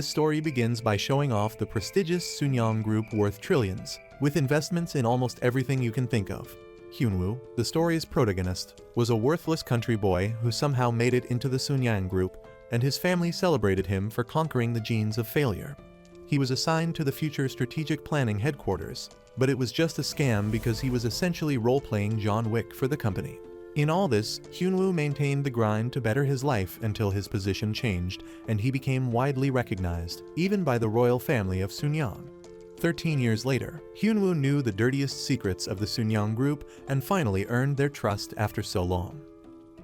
This story begins by showing off the prestigious Sunyang Group worth trillions, with investments in almost everything you can think of. Hyunwoo, the story's protagonist, was a worthless country boy who somehow made it into the Sunyang Group, and his family celebrated him for conquering the genes of failure. He was assigned to the future strategic planning headquarters, but it was just a scam because he was essentially role-playing John Wick for the company. In all this, Hyunwoo maintained the grind to better his life until his position changed, and he became widely recognized, even by the royal family of Sunyang. 13 years later, Hyunwoo knew the dirtiest secrets of the Sunyang Group and finally earned their trust after so long.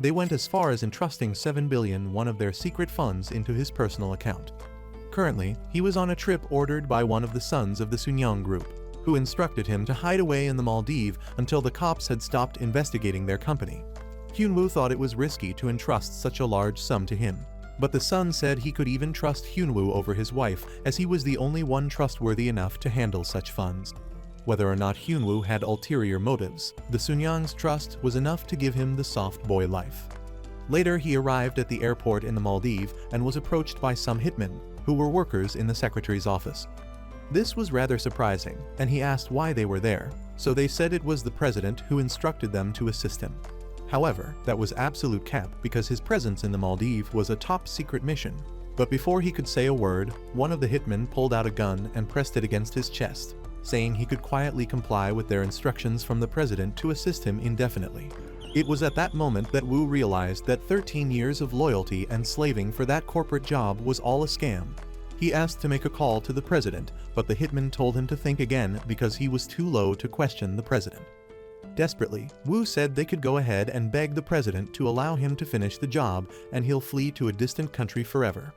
They went as far as entrusting 7 billion won of their secret funds into his personal account. Currently, he was on a trip ordered by one of the sons of the Sunyang Group, who instructed him to hide away in the Maldives until the cops had stopped investigating their company. Hyunwoo thought it was risky to entrust such a large sum to him, but the son said he could even trust Hyunwoo over his wife, as he was the only one trustworthy enough to handle such funds. Whether or not Hyunwoo had ulterior motives, the Sunyang's trust was enough to give him the soft boy life. Later he arrived at the airport in the Maldives and was approached by some hitmen, who were workers in the secretary's office. This was rather surprising, and he asked why they were there, so they said it was the president who instructed them to assist him. However, that was absolute cap because his presence in the Maldives was a top-secret mission. But before he could say a word, one of the hitmen pulled out a gun and pressed it against his chest, saying he could quietly comply with their instructions from the president to assist him indefinitely. It was at that moment that Woo realized that 13 years of loyalty and slaving for that corporate job was all a scam. He asked to make a call to the president, but the hitman told him to think again because he was too low to question the president. Desperately, Woo said they could go ahead and beg the president to allow him to finish the job and he'll flee to a distant country forever.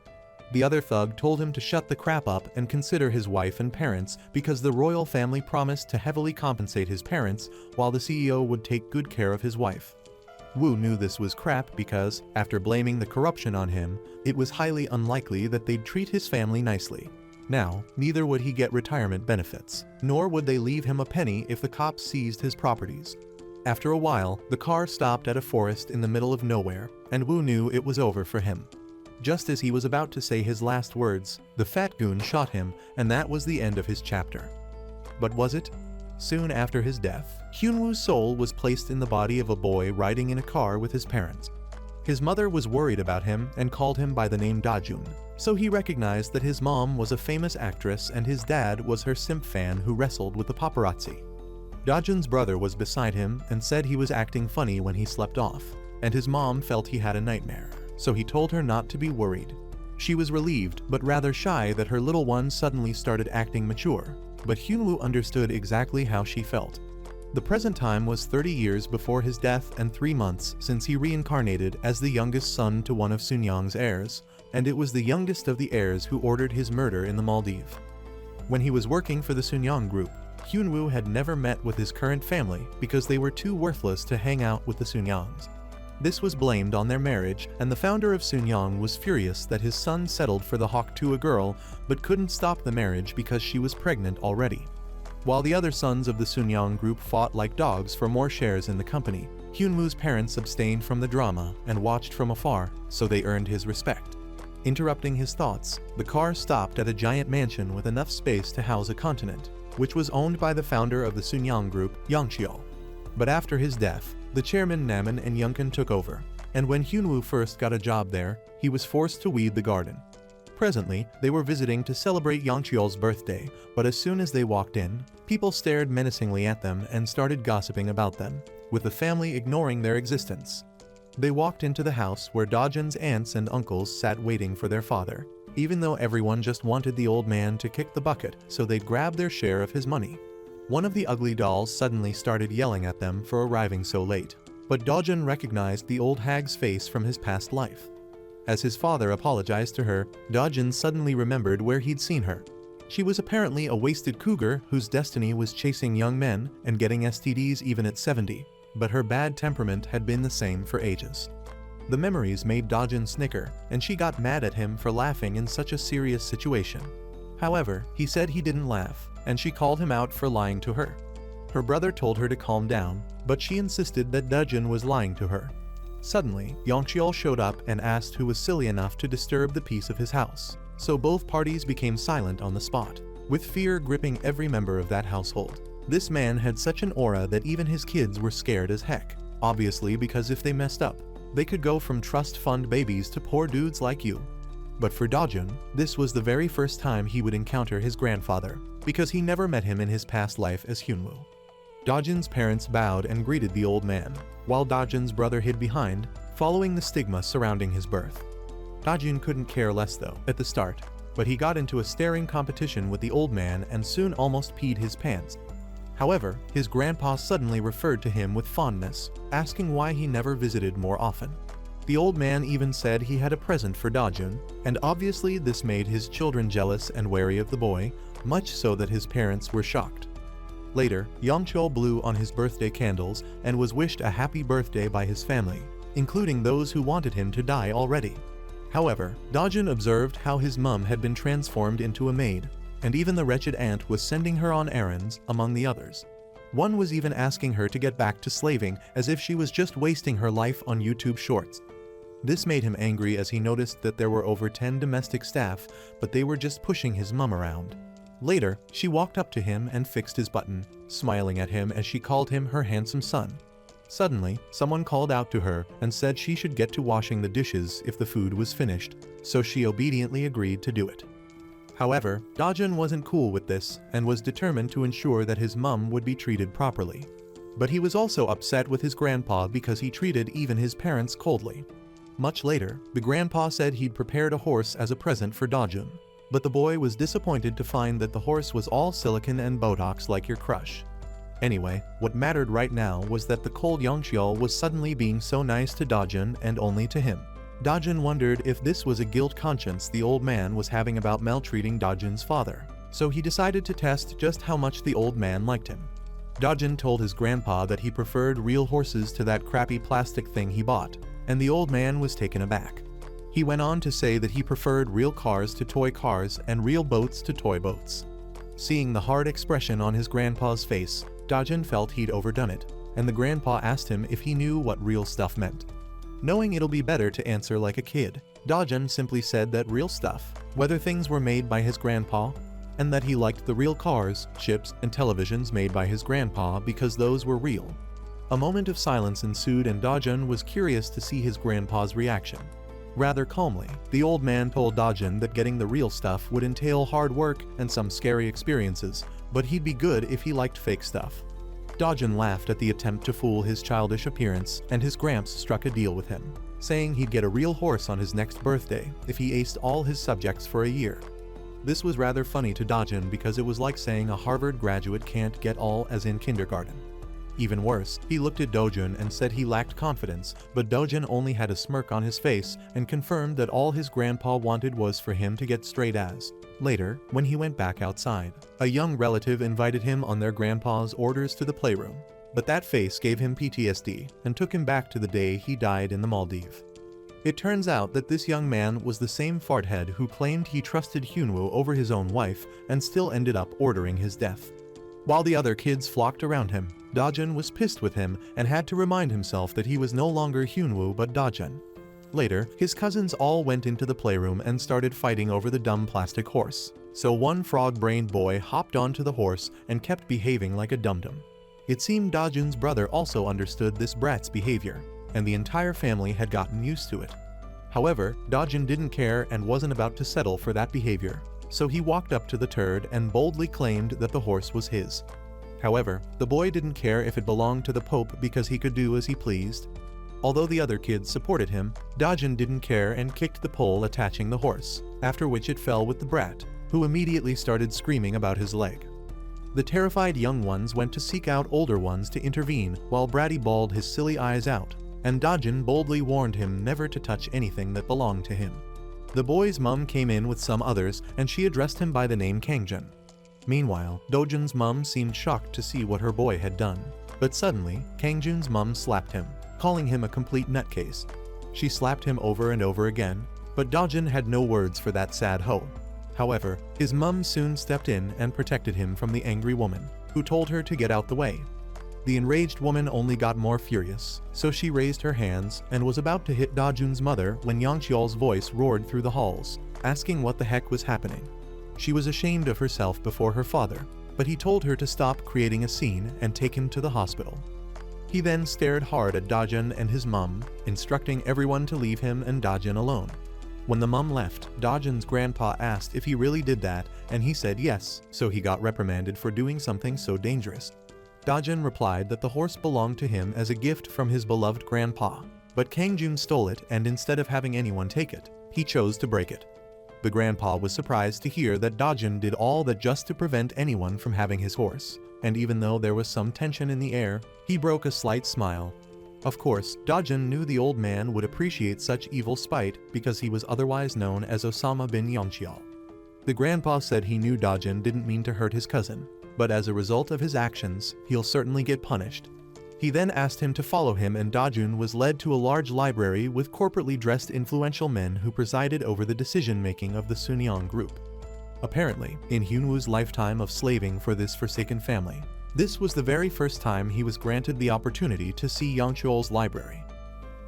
The other thug told him to shut the crap up and consider his wife and parents because the royal family promised to heavily compensate his parents while the CEO would take good care of his wife. Woo knew this was crap because, after blaming the corruption on him, it was highly unlikely that they'd treat his family nicely. Now, neither would he get retirement benefits, nor would they leave him a penny if the cops seized his properties. After a while, the car stopped at a forest in the middle of nowhere, and Woo knew it was over for him. Just as he was about to say his last words, the fat goon shot him, and that was the end of his chapter. But was it? Soon after his death, Hyunwoo's soul was placed in the body of a boy riding in a car with his parents. His mother was worried about him and called him by the name Dajun, so he recognized that his mom was a famous actress and his dad was her simp fan who wrestled with the paparazzi. Dajun's brother was beside him and said he was acting funny when he slept off, and his mom felt he had a nightmare, so he told her not to be worried. She was relieved but rather shy that her little one suddenly started acting mature, but Hyunwoo understood exactly how she felt. The present time was 30 years before his death and 3 months since he reincarnated as the youngest son to one of Sunyang's heirs, and it was the youngest of the heirs who ordered his murder in the Maldives. When he was working for the Sunyang Group, Hyunwoo had never met with his current family because they were too worthless to hang out with the Sunyangs. This was blamed on their marriage, and the founder of Sunyang was furious that his son settled for the hawk to a girl but couldn't stop the marriage because she was pregnant already. While the other sons of the Sunyang Group fought like dogs for more shares in the company, Hyunwoo's parents abstained from the drama and watched from afar, so they earned his respect. Interrupting his thoughts, the car stopped at a giant mansion with enough space to house a continent, which was owned by the founder of the Sunyang Group, Yang Cheol. But after his death, the chairman Naman and Yunkin took over, and when Hyunwoo first got a job there, he was forced to weed the garden. Presently, they were visiting to celebrate Yang Cheol's birthday, but as soon as they walked in, people stared menacingly at them and started gossiping about them, with the family ignoring their existence. They walked into the house where Dajun's aunts and uncles sat waiting for their father, even though everyone just wanted the old man to kick the bucket so they'd grab their share of his money. One of the ugly dolls suddenly started yelling at them for arriving so late, but Dajun recognized the old hag's face from his past life. As his father apologized to her, Dajun suddenly remembered where he'd seen her. She was apparently a wasted cougar whose destiny was chasing young men and getting STDs even at 70, but her bad temperament had been the same for ages. The memories made Dajun snicker, and she got mad at him for laughing in such a serious situation. However, he said he didn't laugh, and she called him out for lying to her. Her brother told her to calm down, but she insisted that Dajun was lying to her. Suddenly, Yang Cheol showed up and asked who was silly enough to disturb the peace of his house. so both parties became silent on the spot, with fear gripping every member of that household. This man had such an aura that even his kids were scared as heck, obviously because if they messed up, they could go from trust fund babies to poor dudes like you. But for Dojun, this was the very first time he would encounter his grandfather, because he never met him in his past life as Hyunwoo. Dojun's parents bowed and greeted the old man, while Dojun's brother hid behind, following the stigma surrounding his birth. Dojun couldn't care less though, at the start, but he got into a staring competition with the old man and soon almost peed his pants. However, his grandpa suddenly referred to him with fondness, asking why he never visited more often. The old man even said he had a present for Dojun, and obviously this made his children jealous and wary of the boy, much so that his parents were shocked. Later, Yongchul blew on his birthday candles and was wished a happy birthday by his family, including those who wanted him to die already. However, Dojun observed how his mum had been transformed into a maid, and even the wretched aunt was sending her on errands, among the others. One was even asking her to get back to slaving as if she was just wasting her life on YouTube shorts. This made him angry as he noticed that there were over 10 domestic staff, but they were just pushing his mum around. Later, she walked up to him and fixed his button, smiling at him as she called him her handsome son. Suddenly, someone called out to her and said she should get to washing the dishes if the food was finished, so she obediently agreed to do it. However, Dojun wasn't cool with this and was determined to ensure that his mum would be treated properly. But he was also upset with his grandpa because he treated even his parents coldly. Much later, the grandpa said he'd prepared a horse as a present for Dojun, but the boy was disappointed to find that the horse was all silicone and Botox like your crush. Anyway, what mattered right now was that the cold Yongcheol was suddenly being so nice to Dojun and only to him. Dojun wondered if this was a guilt conscience the old man was having about maltreating Dojun's father, so he decided to test just how much the old man liked him. Dojun told his grandpa that he preferred real horses to that crappy plastic thing he bought, and the old man was taken aback. He went on to say that he preferred real cars to toy cars and real boats to toy boats. Seeing the hard expression on his grandpa's face, Dojun felt he'd overdone it, and the grandpa asked him if he knew what real stuff meant. Knowing it'll be better to answer like a kid, Dojun simply said that real stuff, whether things were made by his grandpa, and that he liked the real cars, ships, and televisions made by his grandpa because those were real. A moment of silence ensued and Dojun was curious to see his grandpa's reaction. Rather calmly, the old man told Dojun that getting the real stuff would entail hard work and some scary experiences, but he'd be good if he liked fake stuff. Dojun laughed at the attempt to fool his childish appearance, and his gramps struck a deal with him, saying he'd get a real horse on his next birthday if he aced all his subjects for a year. This was rather funny to Dojun because it was like saying a Harvard graduate can't get all as in kindergarten. Even worse, he looked at Dojun and said he lacked confidence, but Dojun only had a smirk on his face and confirmed that all his grandpa wanted was for him to get straight A's. Later, when he went back outside, a young relative invited him on their grandpa's orders to the playroom, but that face gave him PTSD and took him back to the day he died in the Maldives. It turns out that this young man was the same farthead who claimed he trusted Hyunwoo over his own wife and still ended up ordering his death. While the other kids flocked around him, Dojun was pissed with him and had to remind himself that he was no longer Hyunwoo but Dojun. Later, his cousins all went into the playroom and started fighting over the dumb plastic horse, so one frog-brained boy hopped onto the horse and kept behaving like a dum-dum. It seemed Dojun's brother also understood this brat's behavior, and the entire family had gotten used to it. However, Dojun didn't care and wasn't about to settle for that behavior, so he walked up to the turd and boldly claimed that the horse was his. However, the boy didn't care if it belonged to the Pope because he could do as he pleased. Although the other kids supported him, Dojun didn't care and kicked the pole attaching the horse, after which it fell with the brat, who immediately started screaming about his leg. The terrified young ones went to seek out older ones to intervene while Bratty bawled his silly eyes out, and Dojun boldly warned him never to touch anything that belonged to him. The boy's mum came in with some others and she addressed him by the name Kangjun. Meanwhile, Dojun's mum seemed shocked to see what her boy had done, but suddenly, Kangjun's mum slapped him, calling him a complete nutcase. She slapped him over and over again, but Dojun had no words for that sad hoe. However, his mum soon stepped in and protected him from the angry woman, who told her to get out the way. The enraged woman only got more furious, so she raised her hands and was about to hit Dojun's mother when Yangcheol's voice roared through the halls. asking what the heck was happening. She was ashamed of herself before her father, but he told her to stop creating a scene and take him to the hospital. He then stared hard at Dajun and his mum, instructing everyone to leave him and Dajun alone. When the mum left, Dajun's grandpa asked if he really did that, and he said yes, so he got reprimanded for doing something so dangerous. Dajun replied that the horse belonged to him as a gift from his beloved grandpa, but Kangjun stole it, and instead of having anyone take it, he chose to break it. The grandpa was surprised to hear that Dajun did all that just to prevent anyone from having his horse, and even though there was some tension in the air, he broke a slight smile. Of course, Dajun knew the old man would appreciate such evil spite because he was otherwise known as Osama bin Yangqiao. The grandpa said he knew Dajun didn't mean to hurt his cousin, but as a result of his actions, he'll certainly get punished. He then asked him to follow him, and Dajun was led to a large library with corporately dressed influential men who presided over the decision-making of the Sunyang group. Apparently, in Hyunwoo's lifetime of slaving for this forsaken family, this was the very first time he was granted the opportunity to see Yangcheol's library.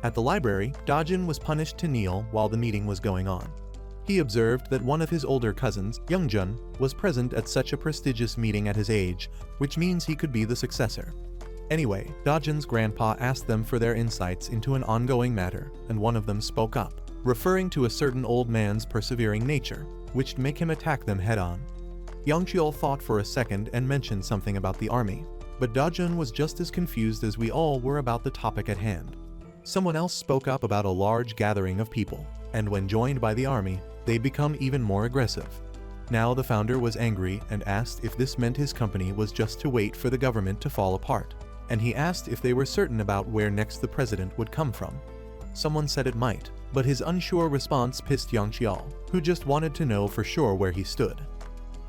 At the library, Dajun was punished to kneel while the meeting was going on. He observed that one of his older cousins, Youngjun, was present at such a prestigious meeting at his age, which means he could be the successor. Anyway, Dajun's grandpa asked them for their insights into an ongoing matter, and one of them spoke up, referring to a certain old man's persevering nature, which make him attack them head-on. Yangcheol thought for a second and mentioned something about the army, but Dajun was just as confused as we all were about the topic at hand. Someone else spoke up about a large gathering of people, and when joined by the army, they become even more aggressive. Now the founder was angry and asked if this meant his company was just to wait for the government to fall apart, and he asked if they were certain about where next the president would come from. Someone said it might, but his unsure response pissed Yangcheol, who just wanted to know for sure where he stood.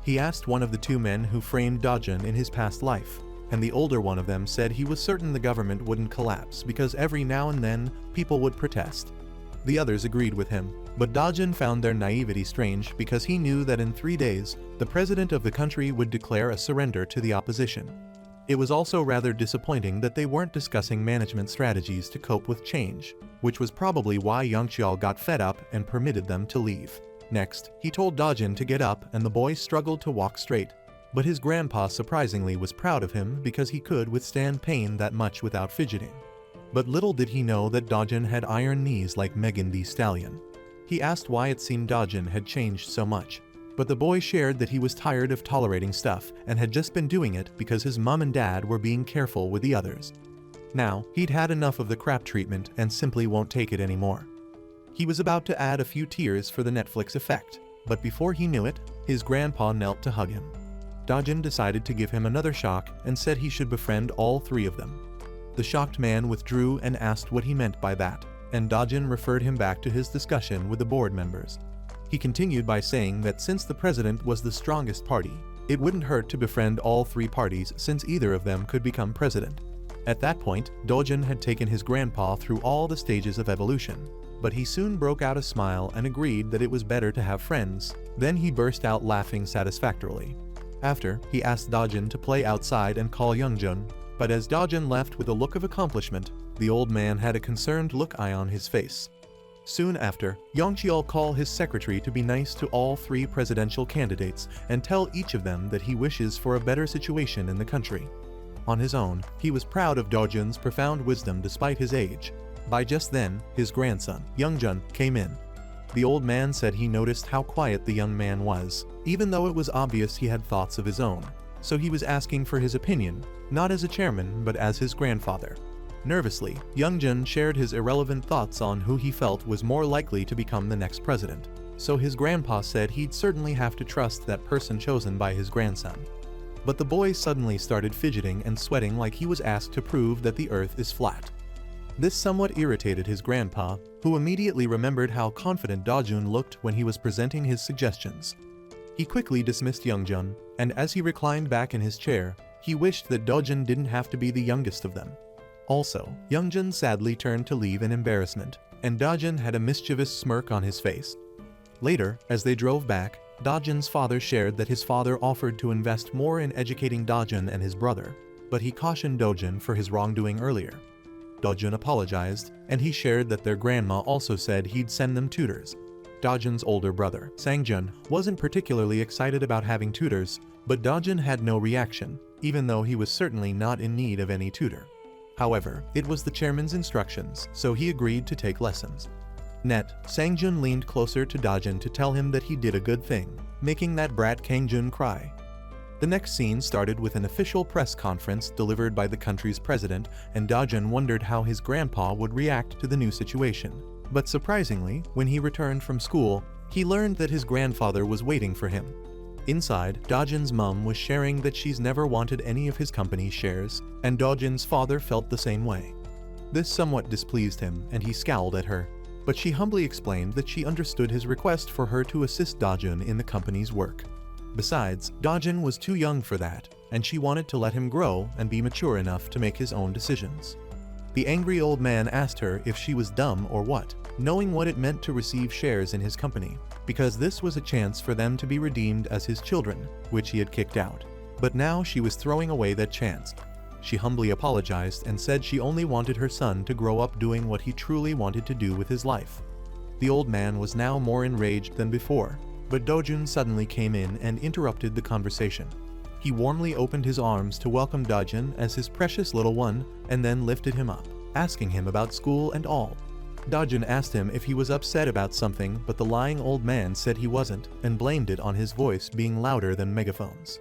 He asked one of the two men who framed Dajun in his past life, and the older one of them said he was certain the government wouldn't collapse because every now and then people would protest. The others agreed with him, but Dajun found their naivety strange because he knew that in 3 days, the president of the country would declare a surrender to the opposition. It was also rather disappointing that they weren't discussing management strategies to cope with change, which was probably why Yangcheol got fed up and permitted them to leave. Next, he told Dajun to get up, and the boy struggled to walk straight. But his grandpa surprisingly was proud of him because he could withstand pain that much without fidgeting. But little did he know that Dajun had iron knees like Megan Thee Stallion. He asked why it seemed Dajun had changed so much, but the boy shared that he was tired of tolerating stuff and had just been doing it because his mom and dad were being careful with the others. Now, he'd had enough of the crap treatment and simply won't take it anymore. He was about to add a few tears for the Netflix effect, but before he knew it, his grandpa knelt to hug him. Dajun decided to give him another shock and said he should befriend all 3 of them. The shocked man withdrew and asked what he meant by that, and Dajun referred him back to his discussion with the board members. He continued by saying that since the president was the strongest party, it wouldn't hurt to befriend all 3 parties since either of them could become president. At that point, Dojun had taken his grandpa through all the stages of evolution, but he soon broke out a smile and agreed that it was better to have friends. Then he burst out laughing satisfactorily. After, he asked Dajun to play outside and call Youngjun, but as Dajun left with a look of accomplishment, the old man had a concerned look eye on his face. Soon after, Yangcheol called his secretary to be nice to all 3 presidential candidates and tell each of them that he wishes for a better situation in the country. On his own, he was proud of Dojun's profound wisdom despite his age. By just then, his grandson, Youngjun, came in. The old man said he noticed how quiet the young man was, even though it was obvious he had thoughts of his own, so he was asking for his opinion, not as a chairman but as his grandfather. Nervously, Youngjun shared his irrelevant thoughts on who he felt was more likely to become the next president, so his grandpa said he'd certainly have to trust that person chosen by his grandson. But the boy suddenly started fidgeting and sweating like he was asked to prove that the earth is flat. This somewhat irritated his grandpa, who immediately remembered how confident Dajun looked when he was presenting his suggestions. He quickly dismissed Youngjun, and as he reclined back in his chair, he wished that Dojun didn't have to be the youngest of them. Also, Youngjun sadly turned to leave in embarrassment, and Dajun had a mischievous smirk on his face. Later, as they drove back, Dajun's father shared that his father offered to invest more in educating Dajun and his brother, but he cautioned Dojun for his wrongdoing earlier. Dojun apologized, and he shared that their grandma also said he'd send them tutors. Dojin's older brother, Sangjun, wasn't particularly excited about having tutors, but Dojin had no reaction, even though he was certainly not in need of any tutor. However, it was the chairman's instructions, so he agreed to take lessons. Sangjun leaned closer to Dojin to tell him that he did a good thing, making that brat Kangjun cry. The next scene started with an official press conference delivered by the country's president, and Dojin wondered how his grandpa would react to the new situation. But surprisingly, when he returned from school, he learned that his grandfather was waiting for him. Inside, Dojin's mom was sharing that she's never wanted any of his company's shares, and Dojin's father felt the same way. This somewhat displeased him, and he scowled at her. But she humbly explained that she understood his request for her to assist Dojin in the company's work. Besides, Dojin was too young for that, and she wanted to let him grow and be mature enough to make his own decisions. The angry old man asked her if she was dumb or what, knowing what it meant to receive shares in his company, because this was a chance for them to be redeemed as his children, which he had kicked out. But now she was throwing away that chance. She humbly apologized and said she only wanted her son to grow up doing what he truly wanted to do with his life. The old man was now more enraged than before, but Dojin suddenly came in and interrupted the conversation. He warmly opened his arms to welcome Dojin as his precious little one, and then lifted him up, asking him about school and all. Dojin asked him if he was upset about something, but the lying old man said he wasn't, and blamed it on his voice being louder than megaphones.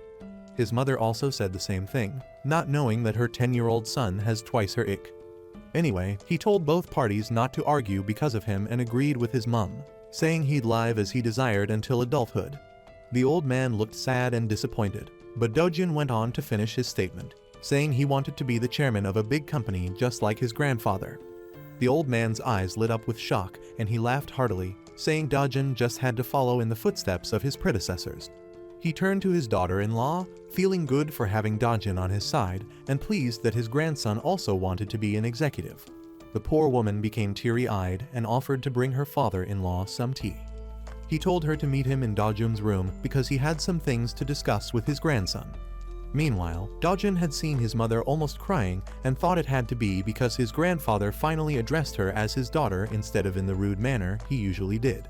His mother also said the same thing, not knowing that her 10-year-old son has twice her ick. Anyway, he told both parties not to argue because of him and agreed with his mum, saying he'd live as he desired until adulthood. The old man looked sad and disappointed, but Dojin went on to finish his statement, saying he wanted to be the chairman of a big company just like his grandfather. The old man's eyes lit up with shock, and he laughed heartily, saying Dojin just had to follow in the footsteps of his predecessors. He turned to his daughter-in-law, feeling good for having Dojin on his side, and pleased that his grandson also wanted to be an executive. The poor woman became teary-eyed and offered to bring her father-in-law some tea. He told her to meet him in Dojin's room because he had some things to discuss with his grandson. Meanwhile, Dojin had seen his mother almost crying and thought it had to be because his grandfather finally addressed her as his daughter instead of in the rude manner he usually did.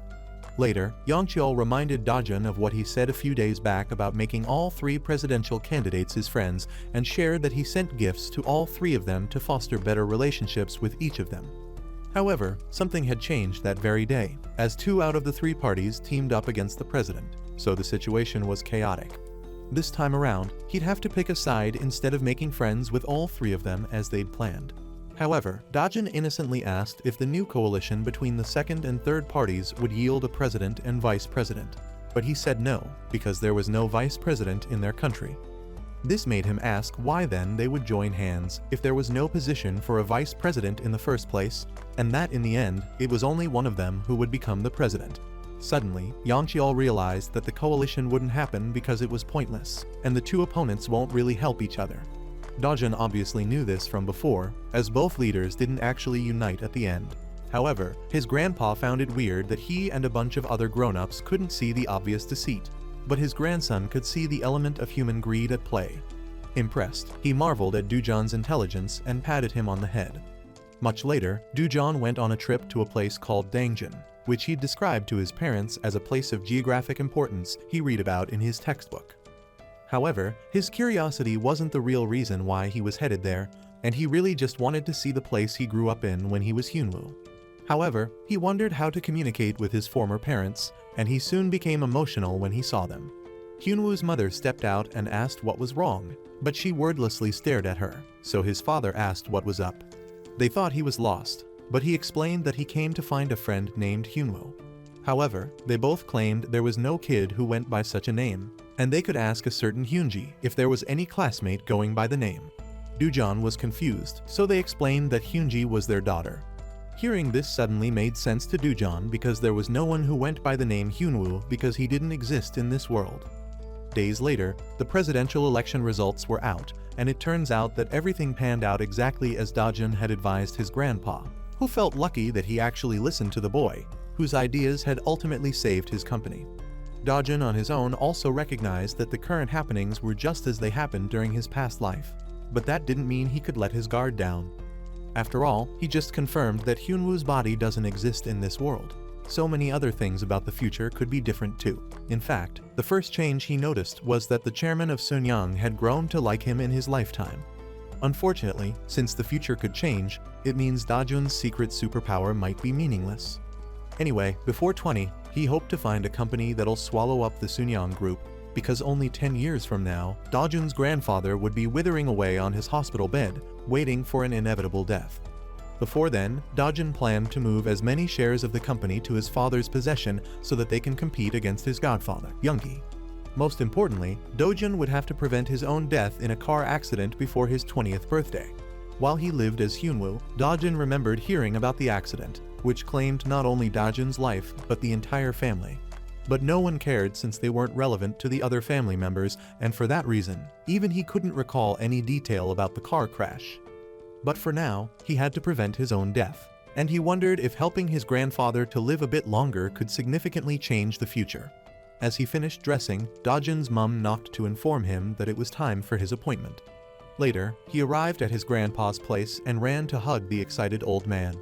Later, Yangcheol reminded Dojin of what he said a few days back about making all three presidential candidates his friends, and shared that he sent gifts to all three of them to foster better relationships with each of them. However, something had changed that very day, as 2 out of the 3 parties teamed up against the president, so the situation was chaotic. This time around, he'd have to pick a side instead of making friends with all 3 of them as they'd planned. However, Dojin innocently asked if the new coalition between the second and third parties would yield a president and vice president, but he said no, because there was no vice president in their country. This made him ask why then they would join hands if there was no position for a vice president in the first place, and that in the end, it was only one of them who would become the president. Suddenly, Yangcheol realized that the coalition wouldn't happen because it was pointless, and the 2 opponents won't really help each other. Dojin obviously knew this from before, as both leaders didn't actually unite at the end. However, his grandpa found it weird that he and a bunch of other grown-ups couldn't see the obvious deceit, but his grandson could see the element of human greed at play. Impressed, he marveled at Dujon's intelligence and patted him on the head. Much later, Dujon went on a trip to a place called Dangjin, which he described to his parents as a place of geographic importance he read about in his textbook. However, his curiosity wasn't the real reason why he was headed there, and he really just wanted to see the place he grew up in when he was Hyunwoo. However, he wondered how to communicate with his former parents, and he soon became emotional when he saw them. Hyunwoo's mother stepped out and asked what was wrong, but she wordlessly stared at her, so his father asked what was up. They thought he was lost, but he explained that he came to find a friend named Hyunwoo. However, they both claimed there was no kid who went by such a name, and they could ask a certain Hyunji if there was any classmate going by the name. Dujon was confused, so they explained that Hyunji was their daughter. Hearing this suddenly made sense to Dujon because there was no one who went by the name Hyunwoo because he didn't exist in this world. Days later, the presidential election results were out, and it turns out that everything panned out exactly as Dojin had advised his grandpa, who felt lucky that he actually listened to the boy, whose ideas had ultimately saved his company. Dojin on his own also recognized that the current happenings were just as they happened during his past life, but that didn't mean he could let his guard down. After all, he just confirmed that Hyunwoo's body doesn't exist in this world. so many other things about the future could be different too. In fact, the first change he noticed was that the chairman of Sunyang had grown to like him in his lifetime. Unfortunately, since the future could change, it means Dajun's secret superpower might be meaningless. Anyway, before 20, he hoped to find a company that'll swallow up the Sunyang group, because only 10 years from now, Dajun's grandfather would be withering away on his hospital bed, waiting for an inevitable death. Before then, Dajun planned to move as many shares of the company to his father's possession so that they can compete against his godfather, Youngie. Most importantly, Dojun would have to prevent his own death in a car accident before his 20th birthday. While he lived as Hyunwoo, Dajun remembered hearing about the accident, which claimed not only Dajun's life but the entire family. But no one cared since they weren't relevant to the other family members, and for that reason, even he couldn't recall any detail about the car crash. But for now, he had to prevent his own death, and he wondered if helping his grandfather to live a bit longer could significantly change the future. As he finished dressing, Dajun's mum knocked to inform him that it was time for his appointment. Later, he arrived at his grandpa's place and ran to hug the excited old man.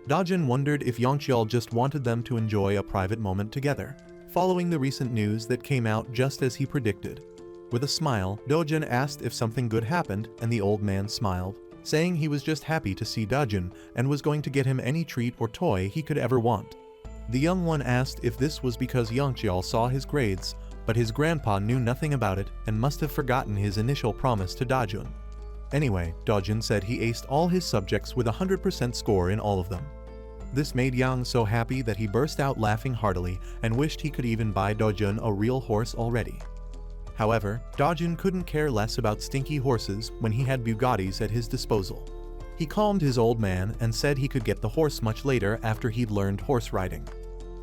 Dajun wondered if Yongcheol just wanted them to enjoy a private moment together, following the recent news that came out just as he predicted. With a smile, Dojun asked if something good happened, and the old man smiled, saying he was just happy to see Dajun and was going to get him any treat or toy he could ever want. The young one asked if this was because Yongcheol saw his grades, but his grandpa knew nothing about it and must have forgotten his initial promise to Dajun. Anyway, Dojun said he aced all his subjects with a 100% score in all of them. This made Yang so happy that he burst out laughing heartily and wished he could even buy Dojun a real horse already. However, Dojun couldn't care less about stinky horses when he had Bugattis at his disposal. He calmed his old man and said he could get the horse much later after he'd learned horse riding.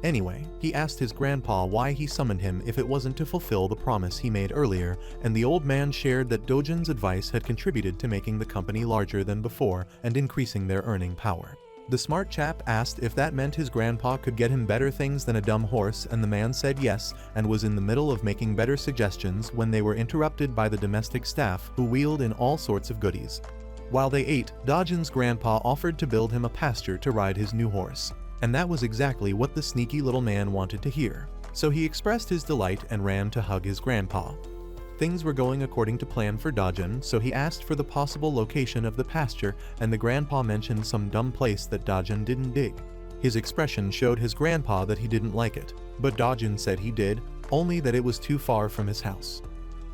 Anyway, he asked his grandpa why he summoned him if it wasn't to fulfill the promise he made earlier, and the old man shared that Dojun's advice had contributed to making the company larger than before and increasing their earning power. The smart chap asked if that meant his grandpa could get him better things than a dumb horse, and the man said yes and was in the middle of making better suggestions when they were interrupted by the domestic staff who wheeled in all sorts of goodies. While they ate, Dojun's grandpa offered to build him a pasture to ride his new horse, and that was exactly what the sneaky little man wanted to hear. So he expressed his delight and ran to hug his grandpa. Things were going according to plan for Dojun, so he asked for the possible location of the pasture, and the grandpa mentioned some dumb place that Dojun didn't dig. His expression showed his grandpa that he didn't like it, but Dojun said he did, only that it was too far from his house.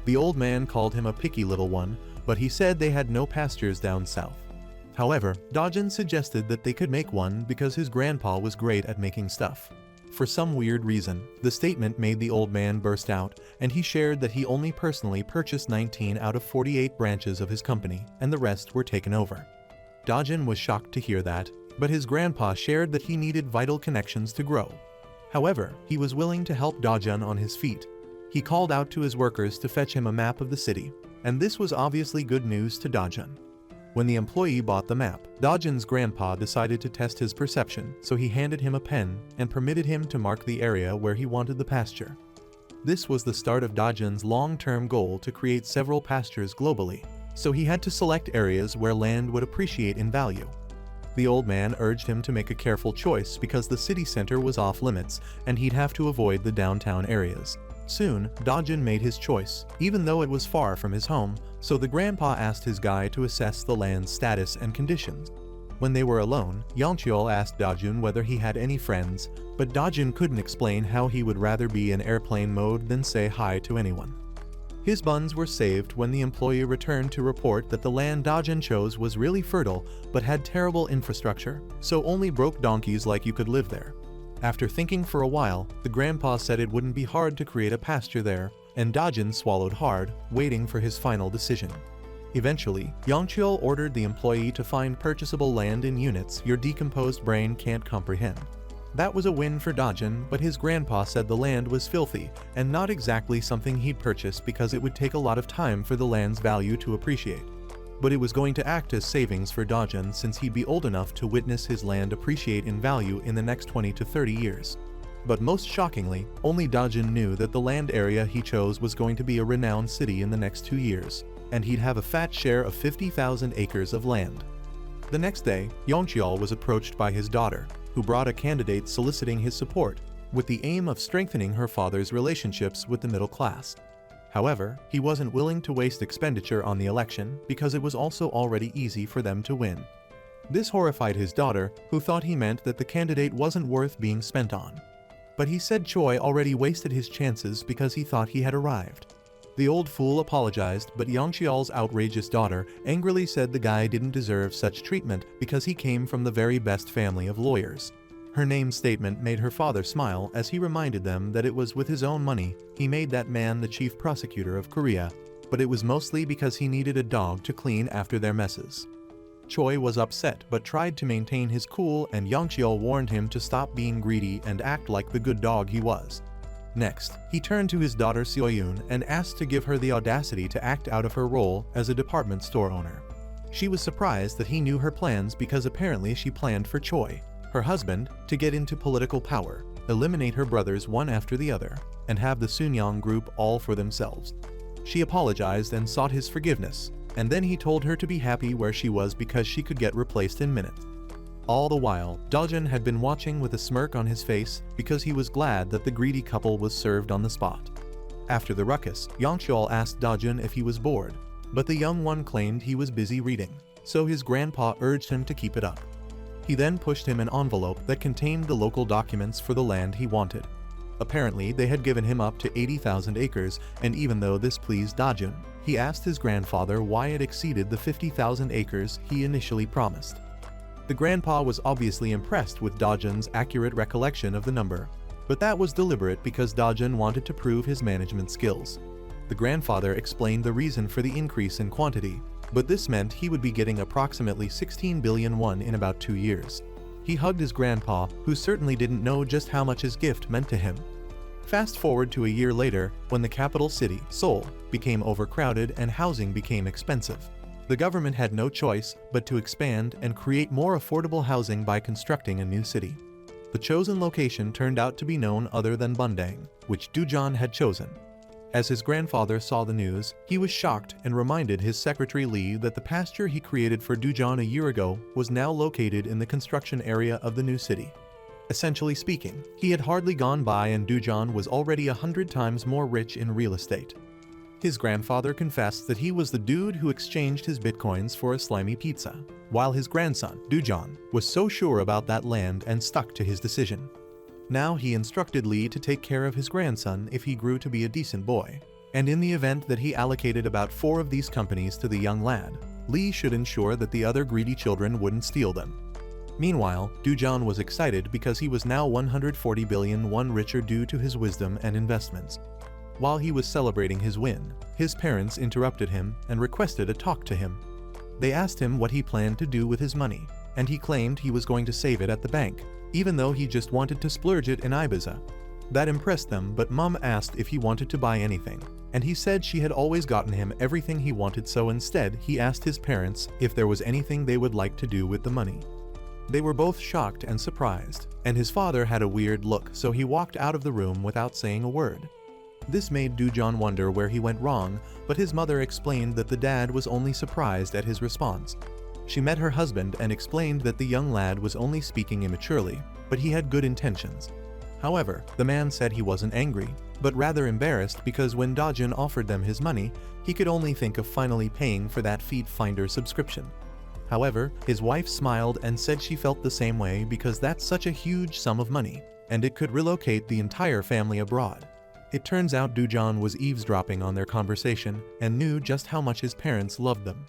The old man called him a picky little one, but he said they had no pastures down south. However, Dojun suggested that they could make one because his grandpa was great at making stuff. For some weird reason, the statement made the old man burst out, and he shared that he only personally purchased 19 out of 48 branches of his company, and the rest were taken over. Dojun was shocked to hear that, but his grandpa shared that he needed vital connections to grow. However, he was willing to help Dojun on his feet. He called out to his workers to fetch him a map of the city, and this was obviously good news to Dojun. When the employee bought the map, Dojun's grandpa decided to test his perception, so he handed him a pen and permitted him to mark the area where he wanted the pasture. This was the start of Dojun's long-term goal to create several pastures globally, so he had to select areas where land would appreciate in value. The old man urged him to make a careful choice because the city center was off limits and he'd have to avoid the downtown areas. Soon, Dojun made his choice, even though it was far from his home, so the grandpa asked his guy to assess the land's status and conditions. When they were alone, Yongcheol asked Dojun whether he had any friends, but Dojun couldn't explain how he would rather be in airplane mode than say hi to anyone. His buns were saved when the employee returned to report that the land Dojun chose was really fertile but had terrible infrastructure, so only broke donkeys like you could live there. After thinking for a while, the grandpa said it wouldn't be hard to create a pasture there, and Dojun swallowed hard, waiting for his final decision. Eventually, Yongcheol ordered the employee to find purchasable land in units your decomposed brain can't comprehend. That was a win for Dojun, but his grandpa said the land was filthy and not exactly something he'd purchase because it would take a lot of time for the land's value to appreciate. But it was going to act as savings for Dojun since he'd be old enough to witness his land appreciate in value in the next 20 to 30 years. But most shockingly, only Dojun knew that the land area he chose was going to be a renowned city in the next 2 years, and he'd have a fat share of 50,000 acres of land. The next day, Yongcheol was approached by his daughter, who brought a candidate soliciting his support, with the aim of strengthening her father's relationships with the middle class. However, he wasn't willing to waste expenditure on the election because it was also already easy for them to win. This horrified his daughter, who thought he meant that the candidate wasn't worth being spent on. But he said Choi already wasted his chances because he thought he had arrived. The old fool apologized, but Yang Xiao's outrageous daughter angrily said the guy didn't deserve such treatment because he came from the very best family of lawyers. Her name statement made her father smile as he reminded them that it was with his own money he made that man the chief prosecutor of Korea, but it was mostly because he needed a dog to clean after their messes. Choi was upset but tried to maintain his cool, and Yang Xiao warned him to stop being greedy and act like the good dog he was. Next, he turned to his daughter Seoyun and asked to give her the audacity to act out of her role as a department store owner. She was surprised that he knew her plans because apparently she planned for Choi, her husband, to get into political power, eliminate her brothers one after the other, and have the Sunyang group all for themselves. She apologized and sought his forgiveness, and then he told her to be happy where she was because she could get replaced in minutes. All the while, Dojun had been watching with a smirk on his face because he was glad that the greedy couple was served on the spot. After the ruckus, Yang Xiao asked Dojun if he was bored, but the young one claimed he was busy reading, so his grandpa urged him to keep it up. He then pushed him an envelope that contained the local documents for the land he wanted. Apparently, they had given him up to 80,000 acres, and even though this pleased Dojun, he asked his grandfather why it exceeded the 50,000 acres he initially promised. The grandpa was obviously impressed with Dojun's accurate recollection of the number, but that was deliberate because Dojun wanted to prove his management skills. The grandfather explained the reason for the increase in quantity, but this meant he would be getting approximately 16 billion won in about 2 years. He hugged his grandpa, who certainly didn't know just how much his gift meant to him. Fast forward to a year later, when the capital city, Seoul, became overcrowded and housing became expensive. The government had no choice but to expand and create more affordable housing by constructing a new city. The chosen location turned out to be none other than Bundang, which Dojun had chosen. As his grandfather saw the news, he was shocked and reminded his secretary Lee that the pasture he created for Dojun a year ago was now located in the construction area of the new city. Essentially speaking, he had hardly gone by and Dojun was already 100 times more rich in real estate. His grandfather confessed that he was the dude who exchanged his bitcoins for a slimy pizza, while his grandson, Dojun, was so sure about that land and stuck to his decision. Now he instructed Lee to take care of his grandson if he grew to be a decent boy, and in the event that he allocated about 4 of these companies to the young lad, Lee should ensure that the other greedy children wouldn't steal them. Meanwhile, Dojun was excited because he was now 140 billion won richer due to his wisdom and investments. While he was celebrating his win, his parents interrupted him and requested a talk to him. They asked him what he planned to do with his money, and he claimed he was going to save it at the bank, even though he just wanted to splurge it in Ibiza. That impressed them, but Mom asked if he wanted to buy anything, and he said she had always gotten him everything he wanted, so instead he asked his parents if there was anything they would like to do with the money. They were both shocked and surprised, and his father had a weird look, so he walked out of the room without saying a word. This made Dojun wonder where he went wrong, but his mother explained that the dad was only surprised at his response. She met her husband and explained that the young lad was only speaking immaturely, but he had good intentions. However, the man said he wasn't angry, but rather embarrassed because when Dojun offered them his money, he could only think of finally paying for that Feed Finder subscription. However, his wife smiled and said she felt the same way because that's such a huge sum of money, and it could relocate the entire family abroad. It turns out Dojun was eavesdropping on their conversation and knew just how much his parents loved them.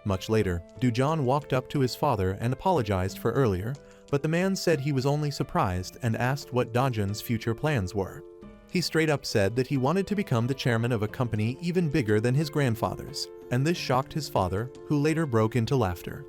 Much later, Dojun walked up to his father and apologized for earlier, but the man said he was only surprised and asked what Dojun's future plans were. He straight up said that he wanted to become the chairman of a company even bigger than his grandfather's, and this shocked his father, who later broke into laughter.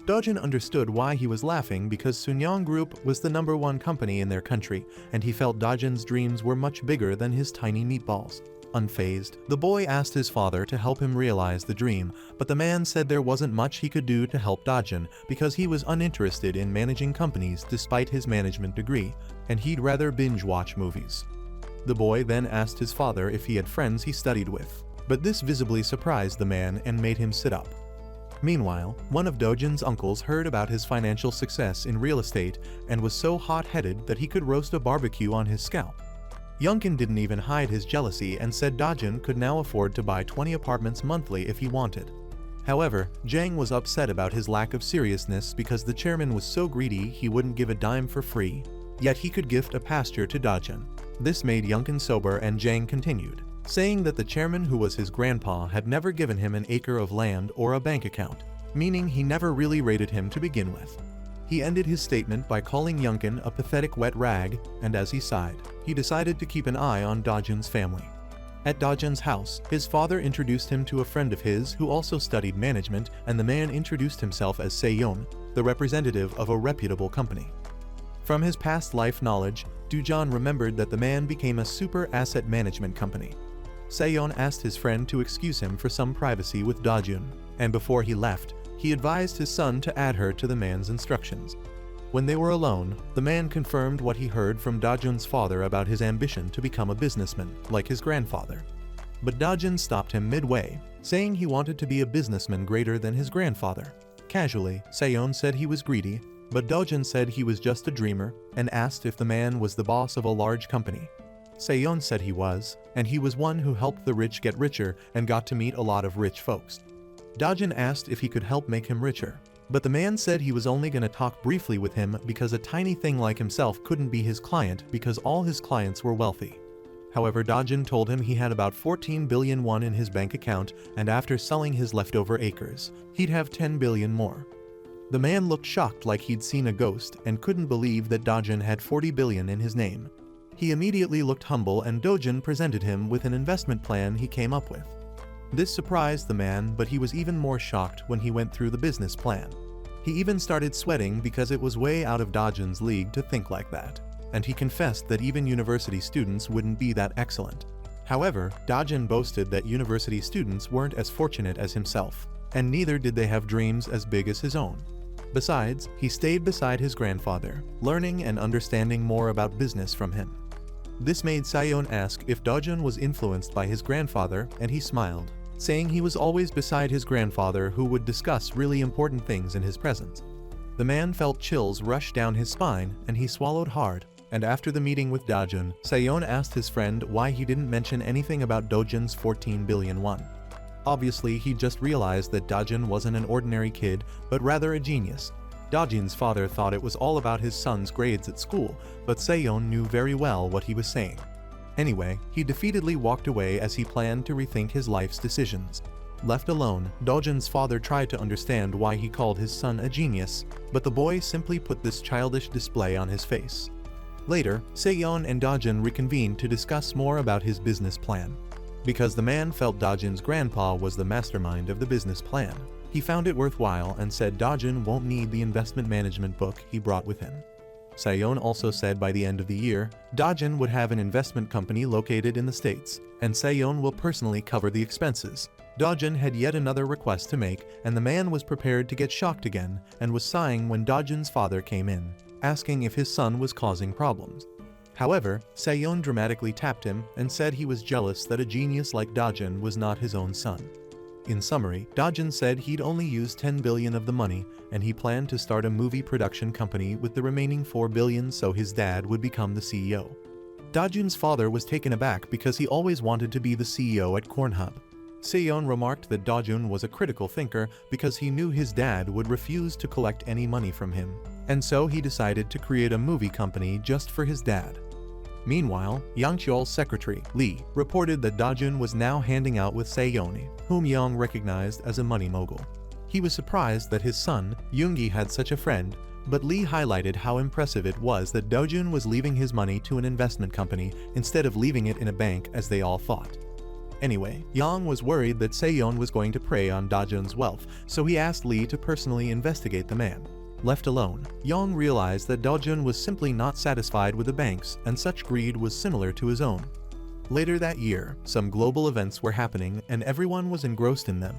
Dojun understood why he was laughing because Sunyang Group was the #1 company in their country, and he felt Dojun's dreams were much bigger than his tiny meatballs. Unfazed, the boy asked his father to help him realize the dream, but the man said there wasn't much he could do to help Dojun because he was uninterested in managing companies despite his management degree, and he'd rather binge-watch movies. The boy then asked his father if he had friends he studied with, but this visibly surprised the man and made him sit up. Meanwhile, one of Dojin's uncles heard about his financial success in real estate and was so hot-headed that he could roast a barbecue on his scalp. Youngkin didn't even hide his jealousy and said Dojin could now afford to buy 20 apartments monthly if he wanted. However, Jang was upset about his lack of seriousness because the chairman was so greedy he wouldn't give a dime for free. Yet he could gift a pasture to Dojin. This made Youngkin sober, and Jang continued, saying that the chairman, who was his grandpa, had never given him an acre of land or a bank account, meaning he never really rated him to begin with. He ended his statement by calling Youngkin a pathetic wet rag, and as he sighed, he decided to keep an eye on Dojin's family. At Dojin's house, his father introduced him to a friend of his who also studied management, and the man introduced himself as Seyon, the representative of a reputable company. From his past life knowledge, Dujan remembered that the man became a super asset management company. Seyon asked his friend to excuse him for some privacy with Dojun, and before he left, he advised his son to add her to the man's instructions. When they were alone, the man confirmed what he heard from Dojun's father about his ambition to become a businessman, like his grandfather. But Dojun stopped him midway, saying he wanted to be a businessman greater than his grandfather. Casually, Seyon said he was greedy, but Dojun said he was just a dreamer and asked if the man was the boss of a large company. Seyon said he was, and he was one who helped the rich get richer and got to meet a lot of rich folks. Dojun asked if he could help make him richer, but the man said he was only going to talk briefly with him because a tiny thing like himself couldn't be his client because all his clients were wealthy. However, Dojun told him he had about 14 billion won in his bank account, and after selling his leftover acres, he'd have 10 billion more. The man looked shocked, like he'd seen a ghost, and couldn't believe that Dojun had 40 billion in his name. He immediately looked humble, and Dojun presented him with an investment plan he came up with. This surprised the man, but he was even more shocked when he went through the business plan. He even started sweating because it was way out of Dojun's league to think like that, and he confessed that even university students wouldn't be that excellent. However, Dojun boasted that university students weren't as fortunate as himself, and neither did they have dreams as big as his own. Besides, he stayed beside his grandfather, learning and understanding more about business from him. This made Seyon ask if Dojun was influenced by his grandfather, and he smiled, saying he was always beside his grandfather, who would discuss really important things in his presence. The man felt chills rush down his spine, and he swallowed hard, and after the meeting with Dojun, Seyon asked his friend why he didn't mention anything about Dojun's 14 billion won. Obviously, he just realized that Dojun wasn't an ordinary kid, but rather a genius. Dojun's father thought it was all about his son's grades at school, but Seyon knew very well what he was saying. Anyway, he defeatedly walked away as he planned to rethink his life's decisions. Left alone, Dojun's father tried to understand why he called his son a genius, but the boy simply put this childish display on his face. Later, Seyon and Dojun reconvened to discuss more about his business plan. Because the man felt Dojun's grandpa was the mastermind of the business plan, he found it worthwhile and said Dojun won't need the investment management book he brought with him. Seyon also said by the end of the year, Dojun would have an investment company located in the States, and Seyon will personally cover the expenses. Dojun had yet another request to make, and the man was prepared to get shocked again and was sighing when Dojun's father came in, asking if his son was causing problems. However, Seyon dramatically tapped him and said he was jealous that a genius like Dojun was not his own son. In summary, Dojun said he'd only use 10 billion of the money, and he planned to start a movie production company with the remaining 4 billion so his dad would become the CEO. Dojun's father was taken aback because he always wanted to be the CEO at Cornhub. Seyon remarked that Dojun was a critical thinker because he knew his dad would refuse to collect any money from him, and so he decided to create a movie company just for his dad. Meanwhile, Yang Cheol's secretary, Lee, reported that Dojun was now handing out with Seyon, whom Yang recognized as a money mogul. He was surprised that his son, Yoongi, had such a friend, but Lee highlighted how impressive it was that Dojun was leaving his money to an investment company instead of leaving it in a bank as they all thought. Anyway, Yang was worried that Seyon was going to prey on Dojun's wealth, so he asked Lee to personally investigate the man. Left alone, Yang realized that Dojun was simply not satisfied with the banks, and such greed was similar to his own. Later that year, some global events were happening and everyone was engrossed in them.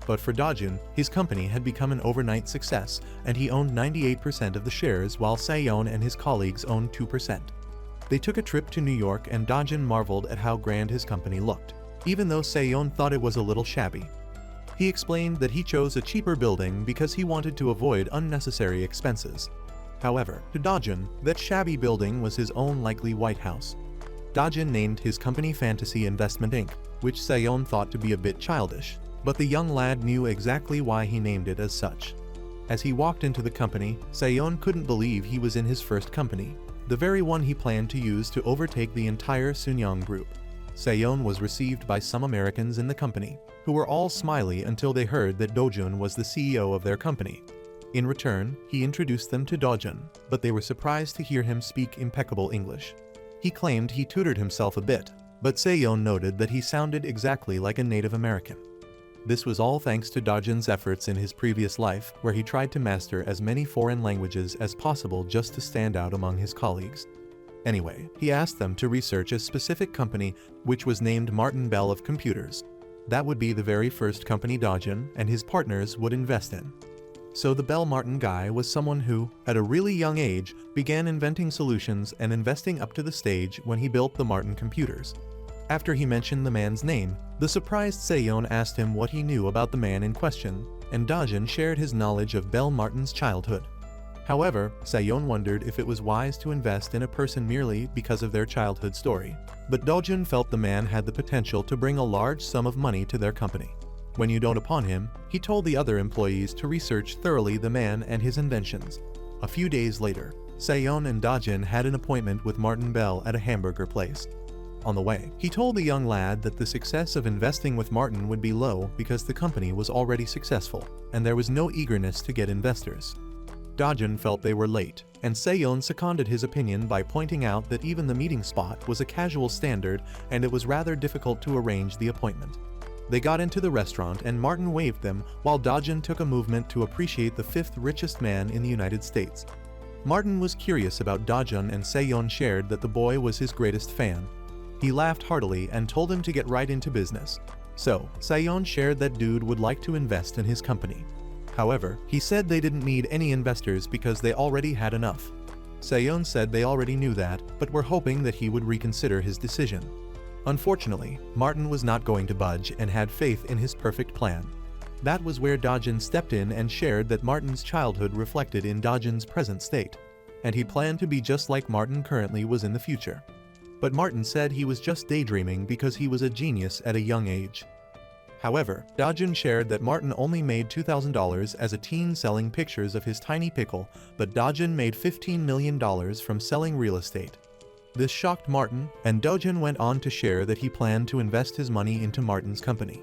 But for Dojun, his company had become an overnight success, and he owned 98% of the shares while Seyon and his colleagues owned 2%. They took a trip to New York, and Dojun marveled at how grand his company looked, even though Seyon thought it was a little shabby. He explained that he chose a cheaper building because he wanted to avoid unnecessary expenses. However, to Dojun, that shabby building was his own likely White House. Dojun named his company Fantasy Investment Inc., which Seon thought to be a bit childish, but the young lad knew exactly why he named it as such. As he walked into the company, Seon couldn't believe he was in his first company, the very one he planned to use to overtake the entire Sunyang Group. Seon was received by some Americans in the company, who were all smiley until they heard that Dojun was the CEO of their company. In return, he introduced them to Dojun, but they were surprised to hear him speak impeccable English. He claimed he tutored himself a bit, but Seon noted that he sounded exactly like a Native American. This was all thanks to Dojun's efforts in his previous life, where he tried to master as many foreign languages as possible just to stand out among his colleagues. Anyway, he asked them to research a specific company which was named Martin Bell of Computers. That would be the very first company Dojun and his partners would invest in. So the Bell Martin guy was someone who, at a really young age, began inventing solutions and investing up to the stage when he built the Martin computers. After he mentioned the man's name, the surprised Seon asked him what he knew about the man in question, and Dojun shared his knowledge of Bell Martin's childhood. However, Seon wondered if it was wise to invest in a person merely because of their childhood story, but Dojun felt the man had the potential to bring a large sum of money to their company. When you don't upon him, he told the other employees to research thoroughly the man and his inventions. A few days later, Seon and Dojun had an appointment with Martin Bell at a hamburger place. On the way, he told the young lad that the success of investing with Martin would be low because the company was already successful, and there was no eagerness to get investors. Dojun felt they were late, and Seon seconded his opinion by pointing out that even the meeting spot was a casual standard and it was rather difficult to arrange the appointment. They got into the restaurant and Martin waved them while Dojun took a movement to appreciate the fifth richest man in the United States. Martin was curious about Dojun and Seon shared that the boy was his greatest fan. He laughed heartily and told him to get right into business. So, Seon shared that dude would like to invest in his company. However, he said they didn't need any investors because they already had enough. Seon said they already knew that, but were hoping that he would reconsider his decision. Unfortunately, Martin was not going to budge and had faith in his perfect plan. That was where Dojun stepped in and shared that Martin's childhood reflected in Dojun's present state, and he planned to be just like Martin currently was in the future. But Martin said he was just daydreaming because he was a genius at a young age. However, Dojun shared that Martin only made $2,000 as a teen selling pictures of his tiny pickle, but Dojun made $15 million from selling real estate. This shocked Martin, and Dojun went on to share that he planned to invest his money into Martin's company.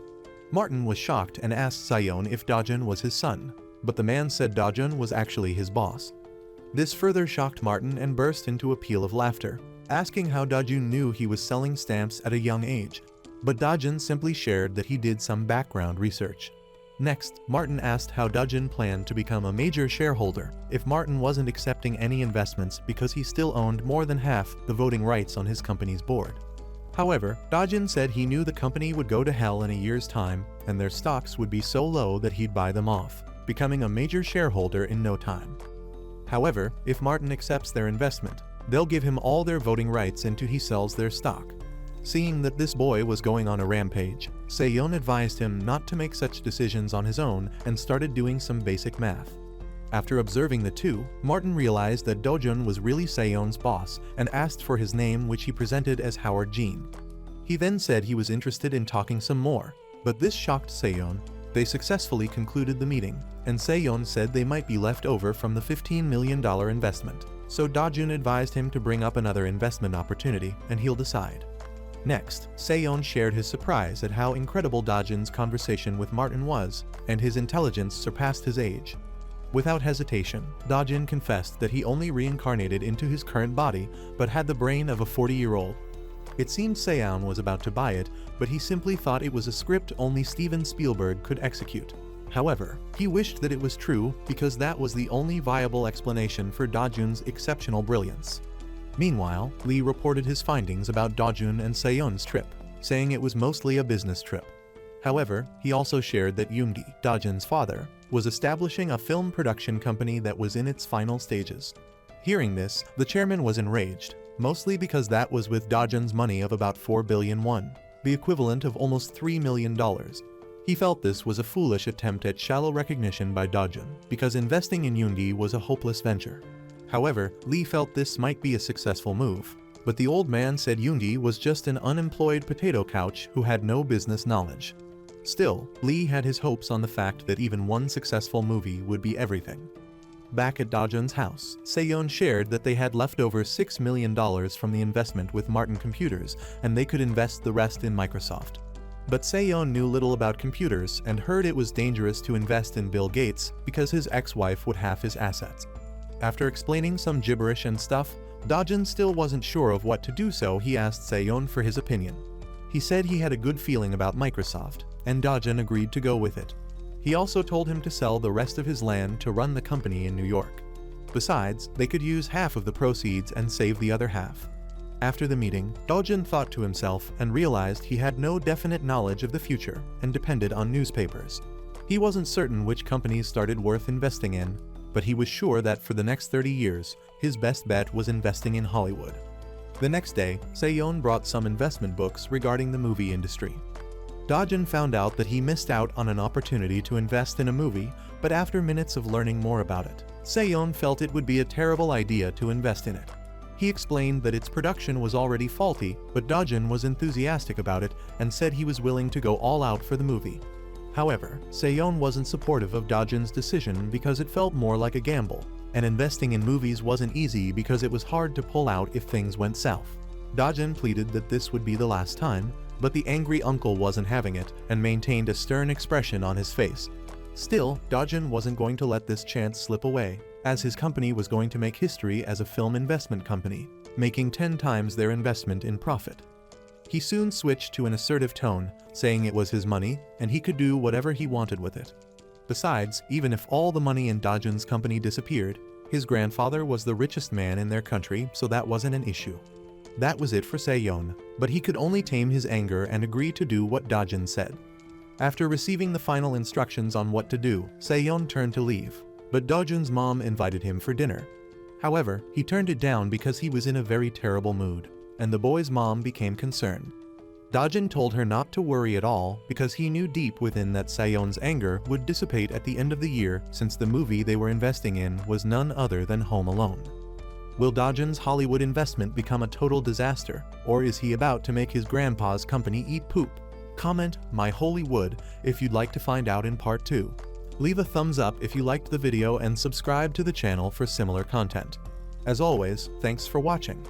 Martin was shocked and asked Seon if Dojun was his son, but the man said Dojun was actually his boss. This further shocked Martin and burst into a peal of laughter, asking how Dojun knew he was selling stamps at a young age, but Dojun simply shared that he did some background research. Next, Martin asked how Dojun planned to become a major shareholder if Martin wasn't accepting any investments because he still owned more than half the voting rights on his company's board. However, Dojun said he knew the company would go to hell in a year's time and their stocks would be so low that he'd buy them off, becoming a major shareholder in no time. However, if Martin accepts their investment, they'll give him all their voting rights until he sells their stock. Seeing that this boy was going on a rampage, Seon advised him not to make such decisions on his own and started doing some basic math. After observing the two, Martin realized that Dojun was really Seon's boss and asked for his name, which he presented as Howard Jean. He then said he was interested in talking some more, but this shocked Seon. They successfully concluded the meeting, and Seon said they might be left over from the $15 million investment. So Dojun advised him to bring up another investment opportunity and he'll decide. Next, Seon shared his surprise at how incredible Dojun's conversation with Martin was, and his intelligence surpassed his age. Without hesitation, Dojun confessed that he only reincarnated into his current body, but had the brain of a 40-year-old. It seemed Seon was about to buy it, but he simply thought it was a script only Steven Spielberg could execute. However, he wished that it was true because that was the only viable explanation for Dojun's exceptional brilliance. Meanwhile, Lee reported his findings about Dojun and Seon's trip, saying it was mostly a business trip. However, he also shared that Yoongi, Dojun's father, was establishing a film production company that was in its final stages. Hearing this, the chairman was enraged, mostly because that was with Dojun's money of about 4 billion won, the equivalent of almost $3 million. He felt this was a foolish attempt at shallow recognition by Dojun, because investing in Yoongi was a hopeless venture. However, Lee felt this might be a successful move, but the old man said Yoongi was just an unemployed potato couch who had no business knowledge. Still, Lee had his hopes on the fact that even one successful movie would be everything. Back at Dojun's house, Seyeon shared that they had left over $6 million from the investment with Martin Computers, and they could invest the rest in Microsoft. But Seyeon knew little about computers and heard it was dangerous to invest in Bill Gates because his ex-wife would have his assets. After explaining some gibberish and stuff, Dojun still wasn't sure of what to do, so he asked Seyeon for his opinion. He said he had a good feeling about Microsoft, and Dojun agreed to go with it. He also told him to sell the rest of his land to run the company in New York. Besides, they could use half of the proceeds and save the other half. After the meeting, Dojun thought to himself and realized he had no definite knowledge of the future and depended on newspapers. He wasn't certain which companies started worth investing in, but he was sure that for the next 30 years, his best bet was investing in Hollywood. The next day, Seyeon brought some investment books regarding the movie industry. Dojun found out that he missed out on an opportunity to invest in a movie, but after minutes of learning more about it, Seyeon felt it would be a terrible idea to invest in it. He explained that its production was already faulty, but Dojun was enthusiastic about it and said he was willing to go all out for the movie. However, Seyeon wasn't supportive of Dojun's decision because it felt more like a gamble, and investing in movies wasn't easy because it was hard to pull out if things went south. Dojun pleaded that this would be the last time, but the angry uncle wasn't having it and maintained a stern expression on his face. Still, Dojun wasn't going to let this chance slip away, as his company was going to make history as a film investment company, making 10 times their investment in profit. He soon switched to an assertive tone, saying it was his money and he could do whatever he wanted with it. Besides, even if all the money in Dojun's company disappeared, his grandfather was the richest man in their country, so that wasn't an issue. That was it for Seyeon, but he could only tame his anger and agree to do what Dojun said. After receiving the final instructions on what to do, Seyeon turned to leave, but Dojun's mom invited him for dinner. However, he turned it down because he was in a very terrible mood, and the boy's mom became concerned. Dojun told her not to worry at all because he knew deep within that Seyeon's anger would dissipate at the end of the year, since the movie they were investing in was none other than Home Alone. Will Dojun's Hollywood investment become a total disaster, or is he about to make his grandpa's company eat poop? Comment "My Holy Wood" if you'd like to find out in part 2. Leave a thumbs up if you liked the video and subscribe to the channel for similar content. As always, thanks for watching.